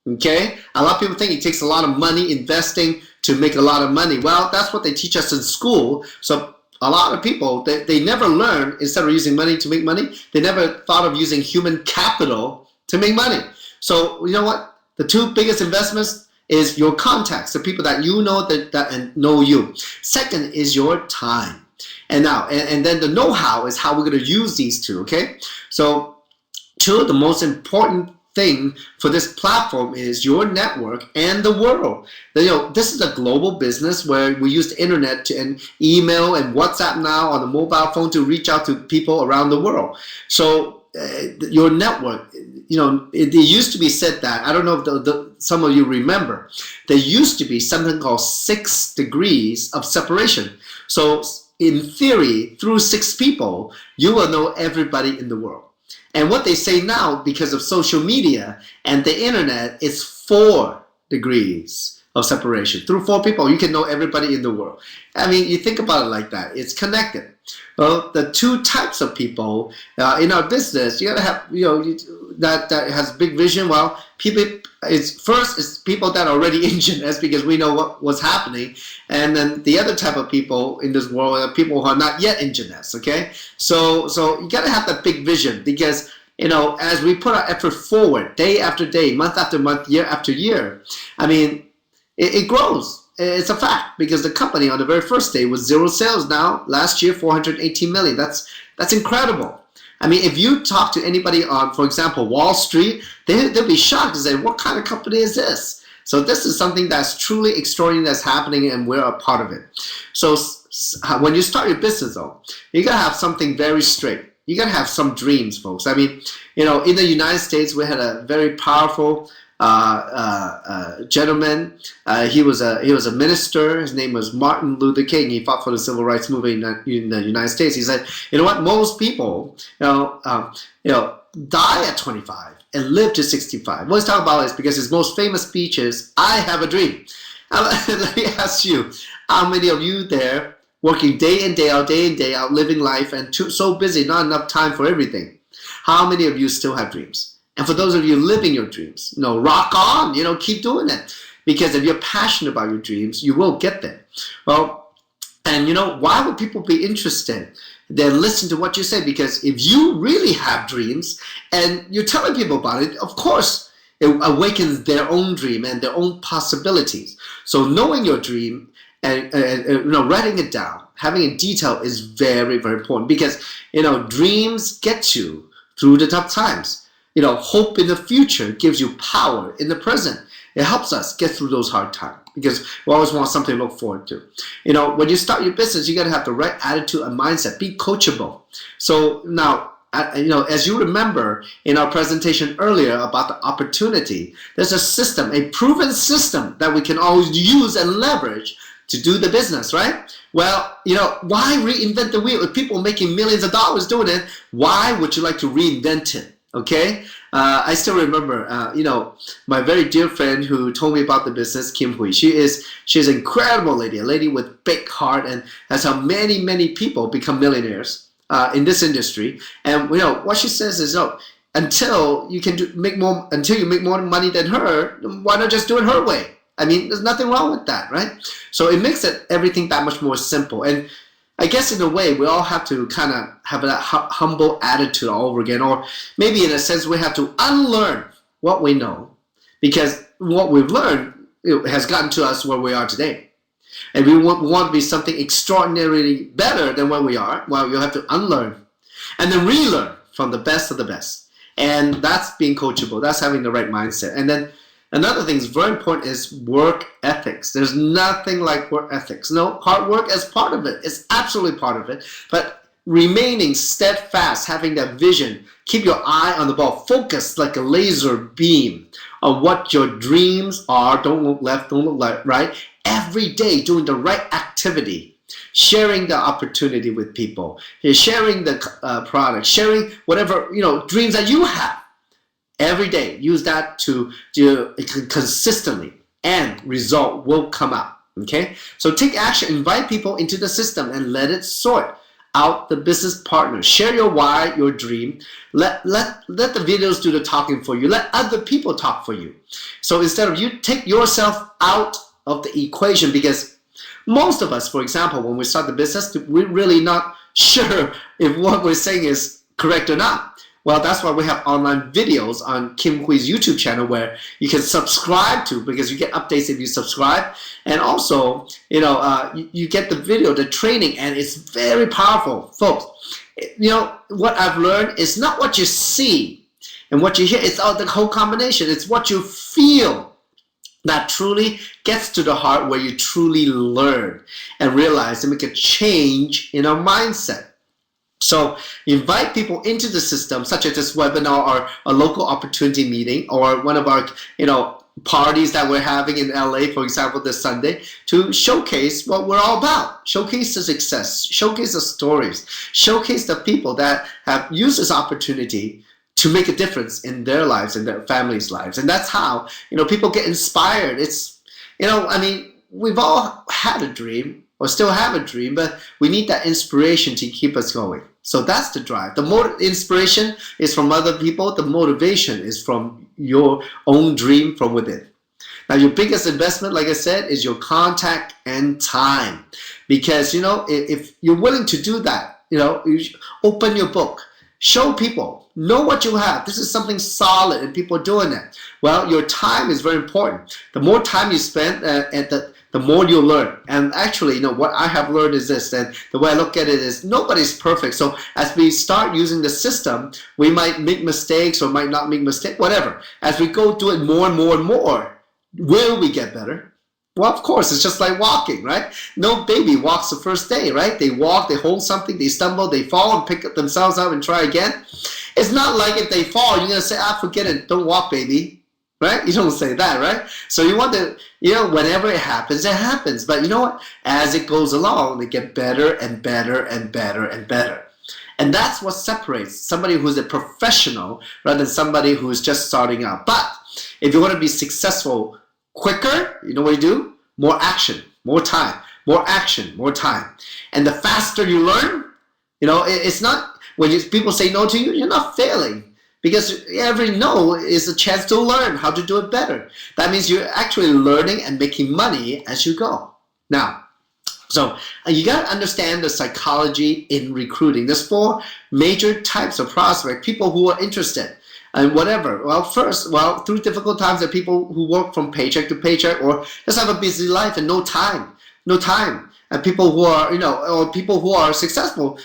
Okay? A lot of people think it takes a lot of money investing to make a lot of money. Well, that's what they teach us in school. So a lot of people, they never learn, instead of using money to make money, they never thought of using human capital to make money. So you know what? The two biggest investments is your contacts, the people that you know that know you. Second is your time. And now, and then the know-how is how we're going to use these two, okay? So two of the most important thing for this platform is your network and the world. This is a global business where we use the internet and email and WhatsApp now on the mobile phone to reach out to people around the world. So your network, it used to be said that, I don't know if some of you remember, there used to be something called 6 degrees of separation. So in theory, through 6 people, you will know everybody in the world. And what they say now, because of social media and the internet, is 4 degrees of separation. Through 4 people, you can know everybody in the world. I mean, you think about it like that. It's connected. Well, the 2 types of people in our business, you gotta have, that has big vision. Well, first is people that are already in Jeunesse, because we know what's happening, and then the other type of people in this world are people who are not yet in Jeunesse. Okay, so you gotta have that big vision, because as we put our effort forward, day after day, month after month, year after year, I mean, it grows. It's a fact, because the company on the very first day was 0 sales. Now, last year, 418 million. That's incredible. I mean, if you talk to anybody on, for example, Wall Street, they'll be shocked and say, what kind of company is this? So this is something that's truly extraordinary that's happening, and we're a part of it. So when you start your business, though, you got to have something very straight. You got to have some dreams, folks. I mean, in the United States, we had a very powerful gentleman. He was a minister. His name was Martin Luther King. He fought for the civil rights movement in the United States. He said, you know what? Most people, die at 25 and live to 65. What he's talking about is because his most famous speech is, "I have a dream." Let me ask you, how many of you there working day in, day out, living life and so busy, not enough time for everything? How many of you still have dreams? And for those of you living your dreams, rock on, keep doing it. Because if you're passionate about your dreams, you will get there. Well, and why would people be interested? Then listen to what you say, because if you really have dreams and you're telling people about it, of course, it awakens their own dream and their own possibilities. So knowing your dream and writing it down, having it detailed is very, very important, because dreams get you through the tough times. Hope in the future gives you power in the present. It helps us get through those hard times, because we always want something to look forward to. When you start your business, you got to have the right attitude and mindset. Be coachable. So now, as you remember in our presentation earlier about the opportunity, there's a system, a proven system that we can always use and leverage to do the business, right? Well, why reinvent the wheel? If people making millions of dollars doing it, why would you like to reinvent it? Okay, I still remember, my very dear friend who told me about the business, Kim Hui. She's an incredible lady, a lady with big heart, and has helped many, many people become millionaires in this industry. And what she says is, until you make more money than her, why not just do it her way? I mean, there's nothing wrong with that, right? So it makes everything that much more simple. And I guess in a way, we all have to kind of have that humble attitude all over again. Or maybe in a sense, we have to unlearn what we know, because what we've learned has gotten to us where we are today. And we want to be something extraordinarily better than where we are. Well, you'll have to unlearn and then relearn from the best of the best. And that's being coachable. That's having the right mindset. And then another thing that's very important is work ethics. There's nothing like work ethics. No, hard work is part of it. It's absolutely part of it. But remaining steadfast, having that vision, keep your eye on the ball, focus like a laser beam on what your dreams are. Don't look left, don't look right. Every day doing the right activity, sharing the opportunity with people, sharing the product, sharing whatever dreams that you have. Every day, use that to consistently, and result will come out. Okay, so take action, invite people into the system, and let it sort out the business partners. Share your why, your dream. Let the videos do the talking for you. Let other people talk for you. So instead of you take yourself out of the equation, because most of us, for example, when we start the business, we're really not sure if what we're saying is correct or not. Well, that's why we have online videos on Kim Hui's YouTube channel where you can subscribe to, because you get updates if you subscribe. And also, you get the video, the training, and it's very powerful. Folks, what I've learned is not what you see and what you hear. It's all the whole combination. It's what you feel that truly gets to the heart, where you truly learn and realize and make a change in our mindset. So invite people into the system, such as this webinar or a local opportunity meeting, or one of our parties that we're having in LA, for example, this Sunday, to showcase what we're all about. Showcase the success, showcase the stories, showcase the people that have used this opportunity to make a difference in their lives and their families' lives. And that's how people get inspired. It's we've all had a dream, or still have a dream, but we need that inspiration to keep us going. So that's the drive. The inspiration is from other people. The motivation is from your own dream from within. Now, your biggest investment, like I said, is your contact and time. Because, if you're willing to do that, you open your book, show people, know what you have. This is something solid and people are doing it. Well, your time is very important. The more time you spend, the more you'll learn. And actually, what I have learned is this, and the way I look at it is nobody's perfect. So as we start using the system, we might make mistakes or might not make mistakes, whatever. As we go do it more and more and more, will we get better? Well, of course, it's just like walking, right? No baby walks the first day, right? They walk, they hold something, they stumble, they fall and pick themselves up and try again. It's not like if they fall, you're going to say, forget it, don't walk, baby. right? You don't say that, right? So you want to, whenever it happens, it happens. But you know what? As it goes along, they get better and better and better and better. And that's what separates somebody who's a professional rather than somebody who's just starting out. But if you want to be successful quicker, you know what you do? More action, more time, more action, more time. And the faster you learn, it's not, when people say no to you, you're not failing. Because every no is a chance to learn how to do it better. That means you're actually learning and making money as you go. Now, so you got to understand the psychology in recruiting. There's 4 major types of prospect, people who are interested and whatever. Well, first, through difficult times, there are people who work from paycheck to paycheck or just have a busy life and no time. And people who are, or people who are successful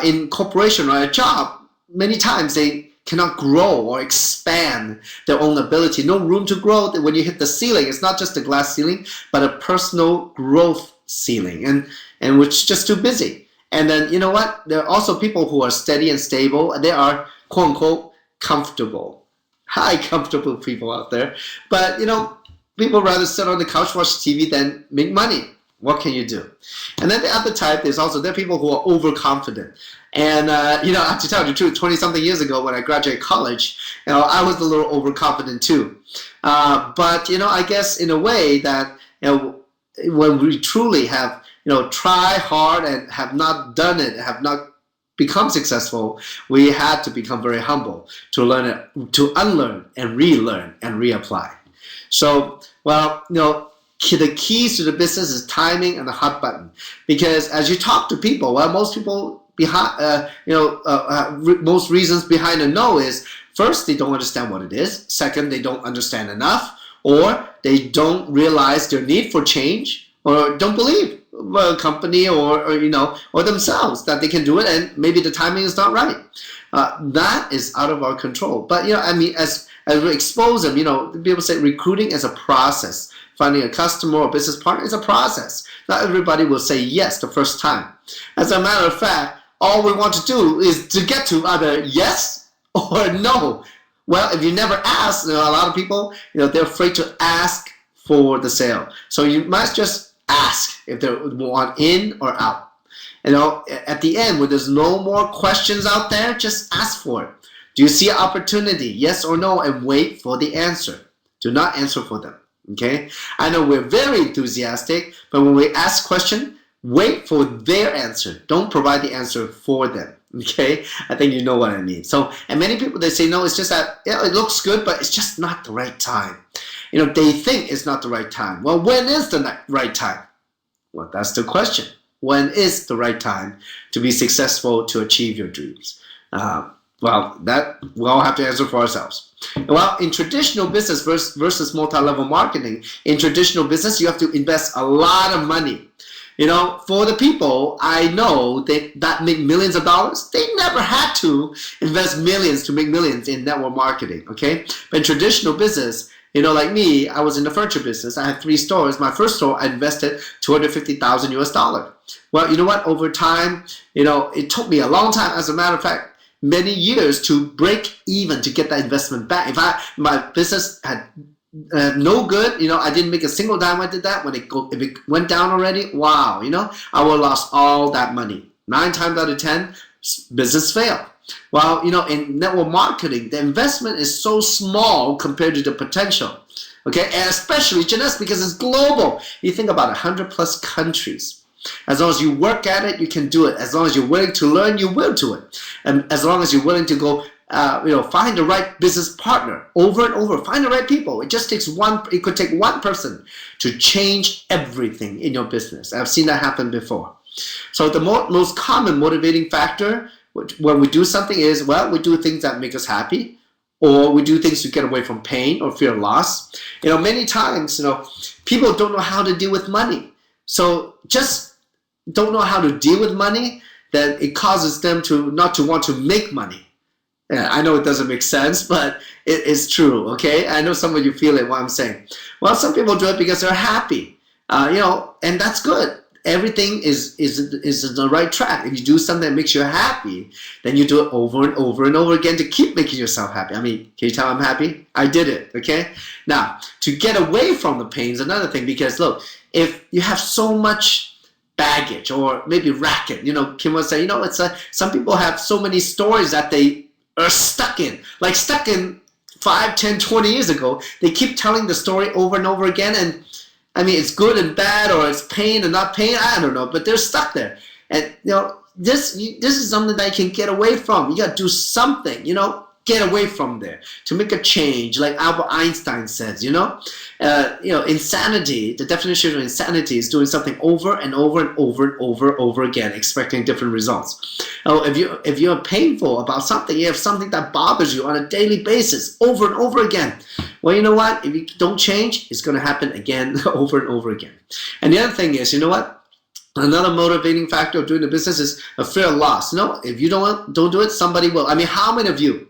in corporation or a job, many times they cannot grow or expand their own ability. No room to grow. When you hit the ceiling, it's not just a glass ceiling, but a personal growth ceiling, and which is just too busy. And then, you know what? There are also people who are steady and stable, and they are, quote unquote, comfortable. High comfortable people out there. But, people rather sit on the couch, watch TV than make money. What can you do? And then the other type is also, there are people who are overconfident. And, to tell you the truth, 20-something years ago when I graduated college, I was a little overconfident too. But, I guess in a way that, when we truly have, try hard and have not done it, have not become successful, we had to become very humble to learn it, to unlearn and relearn and reapply. So, the keys to the business is timing and the hot button. Because as you talk to people, most people behind, most reasons behind a no is, first, they don't understand what it is. Second, they don't understand enough, or they don't realize their need for change, or don't believe a company or themselves that they can do it, and maybe the timing is not right. That is out of our control. But as we expose them, people say recruiting is a process. Finding a customer or business partner is a process. Not everybody will say yes the first time. As a matter of fact, all we want to do is to get to either yes or no. Well, if you never ask, a lot of people, they're afraid to ask for the sale. So you must just ask if they want in or out. At the end, when there's no more questions out there, just ask for it. Do you see an opportunity? Yes or no, and wait for the answer. Do not answer for them. Okay? I know we're very enthusiastic, but when we ask question, wait for their answer. Don't provide the answer for them. Okay? I think you know what I mean. So, and many people, they say, no, it's just that it looks good, but it's just not the right time. They think it's not the right time. Well, when is the right time? Well, that's the question. When is the right time to be successful, to achieve your dreams? That we all have to answer for ourselves. Well, in traditional business versus multi-level marketing, in traditional business, you have to invest a lot of money. For the people I know that make millions of dollars, they never had to invest millions to make millions in network marketing, okay? But in traditional business, like me, I was in the furniture business. I had 3 stores. My first store, I invested $250,000 US. Well, you know what? Over time, it took me a long time. As a matter of fact, many years to break even to get that investment back. If my business had no good, I didn't make a single dime when I did that. If it went down already, wow, I would have lost all that money. 9 times out of 10, business failed. Well, in network marketing, the investment is so small compared to the potential. Okay, and especially just because it's global. You think about 100 plus countries. As long as you work at it, you can do it. As long as you're willing to learn, you will do it. And as long as you're willing to go, find the right business partner over and over, find the right people. It just takes it could take one person to change everything in your business. I've seen that happen before. So the most common motivating factor when we do something is, we do things that make us happy, or we do things to get away from pain or fear of loss. Many times, people don't know how to deal with money. So just don't know how to deal with money, then it causes them to not to want to make money. Yeah, I know it doesn't make sense, but it is true, okay? I know some of you feel it, what I'm saying. Well, some people do it because they're happy, and that's good. everything is in the right track. If you do something that makes you happy, then you do it over and over and over again to keep making yourself happy. I mean, can you tell I'm happy? I did it, okay? Now, to get away from the pain is another thing, because look, if you have so much baggage or maybe racket, Kim would say, it's some people have so many stories that they are stuck in, 5, 10, 20 years ago. They keep telling the story over and over again, and I mean, it's good and bad, or it's pain and not pain. I don't know, but they're stuck there. And this is something that you can get away from. You got to do something, get away from there to make a change, like Albert Einstein says. Insanity. The definition of insanity is doing something over and over and over again, expecting different results. If you're painful about something, you have something that bothers you on a daily basis, over and over again. Well, you know what? If you don't change, it's going to happen again, over and over again. And the other thing is, another motivating factor of doing the business is a fear of loss. If you don't do it, somebody will. I mean, how many of you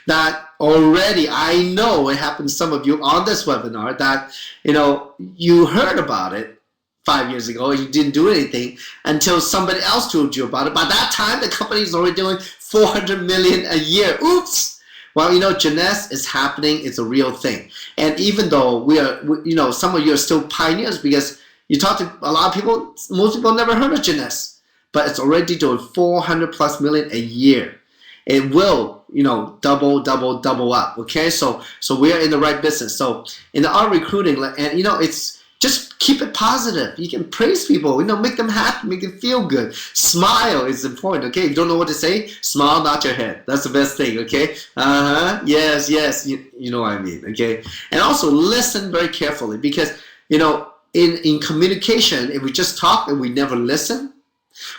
that already, I know it happened to some of you on this webinar, that you heard about it 5 years ago and you didn't do anything until somebody else told you about it. By that time, the company is already doing $400 million a year. Oops. Well, Jeunesse is happening. It's a real thing. And even though some of you are still pioneers, because you talk to a lot of people, most people never heard of Jeunesse, but it's already doing $400+ million a year. It will, double up. Okay, so we are in the right business. So in our recruiting, and it's just keep it positive. You can praise people, make them happy, make them feel good. Smile is important. Okay, if you don't know what to say, smile, nod your head. That's the best thing. Okay, yes, you know what I mean. Okay, and also listen very carefully, because in communication, if we just talk and we never listen,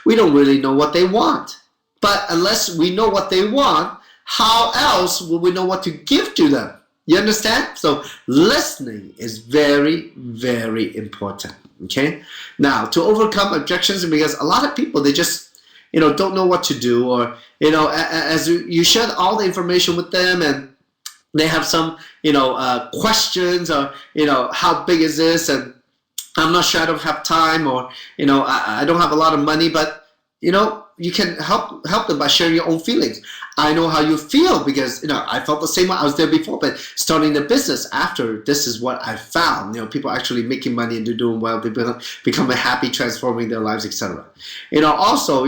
we don't really know what they want. But unless we know what they want, how else will we know what to give to them? You understand? So listening is very, very important. Okay. Now, to overcome objections, because a lot of people, they just don't know what to do, or as you share all the information with them, and they have some questions, or how big is this, and I'm not sure, I don't have time, or I don't have a lot of money, but you can help them by sharing your own feelings. I know how you feel, because I felt the same way. I was there before, but starting the business after, this is what I found. People are actually making money and they're doing well. They become happy, transforming their lives, etc. Also,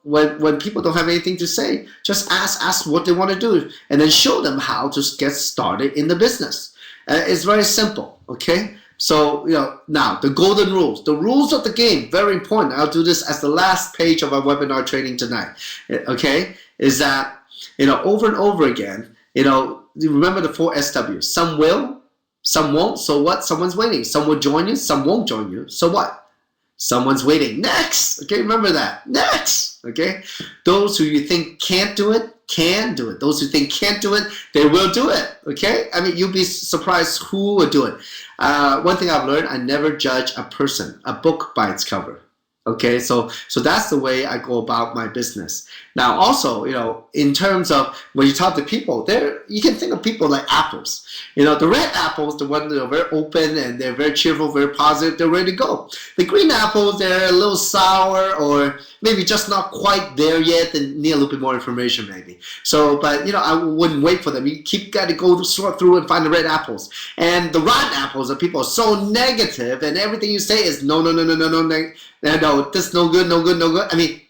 when people don't have anything to say, just ask what they want to do, and then show them how to get started in the business. It's very simple. Okay. So, now the golden rules, the rules of the game, very important. I'll do this as the last page of our webinar training tonight. Okay, is that, over and over again, remember the 4 SWs. Some will, some won't. So what? Someone's waiting. Some will join you, some won't join you. So what? Someone's waiting. Next. Okay, remember that. Next. Okay, those who you think can't do it, can do it. Those who think can't do it, they will do it. Okay, I mean, you'll be surprised who will do it. One thing I've learned, I never judge a book by its cover. Okay, so that's the way I go about my business. Now, also, in terms of when you talk to people, you can think of people like apples. The red apples, the ones that are very open and they're very cheerful, very positive, they're ready to go. The green apples, they're a little sour, or maybe just not quite there yet, and need a little bit more information maybe. So, but I wouldn't wait for them. You got to go sort through and find the red apples. And the rotten apples are people are so negative, and everything you say is no, this no good. I mean,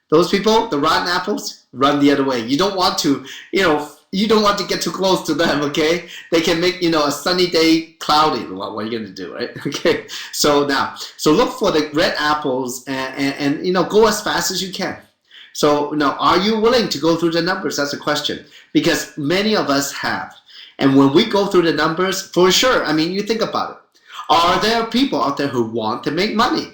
those people, the rotten apples, run the other way. You don't want to, you don't want to get too close to them, okay? They can make, a sunny day cloudy. What are you going to do, right? Okay, so look for the red apples and go as fast as you can. So now, are you willing to go through the numbers? That's a question, because many of us have. And when we go through the numbers, for sure, I mean, you think about it. Are there people out there who want to make money?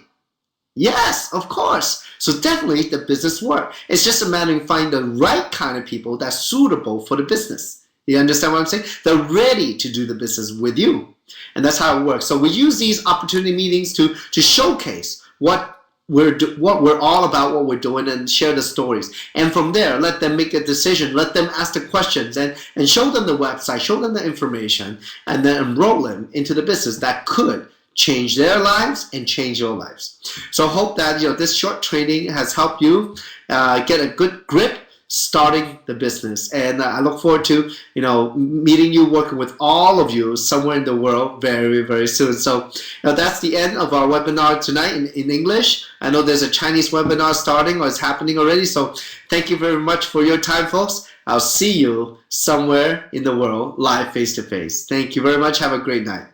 Yes, of course. So definitely the business work. It's just a matter of finding the right kind of people that's suitable for the business. You understand what I'm saying? They're ready to do the business with you. And that's how it works. So we use these opportunity meetings to showcase what we're all about, what we're doing, and share the stories. And from there, let them make a decision. Let them ask the questions and show them the website, show them the information, and then enroll them into the business that could change their lives and change your lives. So I hope that this short training has helped you get a good grip starting the business, and I look forward to meeting you, working with all of you somewhere in the world very, very soon. So that's the end of our webinar tonight in English. I know there's a Chinese webinar starting or it's happening already, so thank you very much for your time, folks. I'll see you somewhere in the world live face to face. Thank you very much. Have a great night.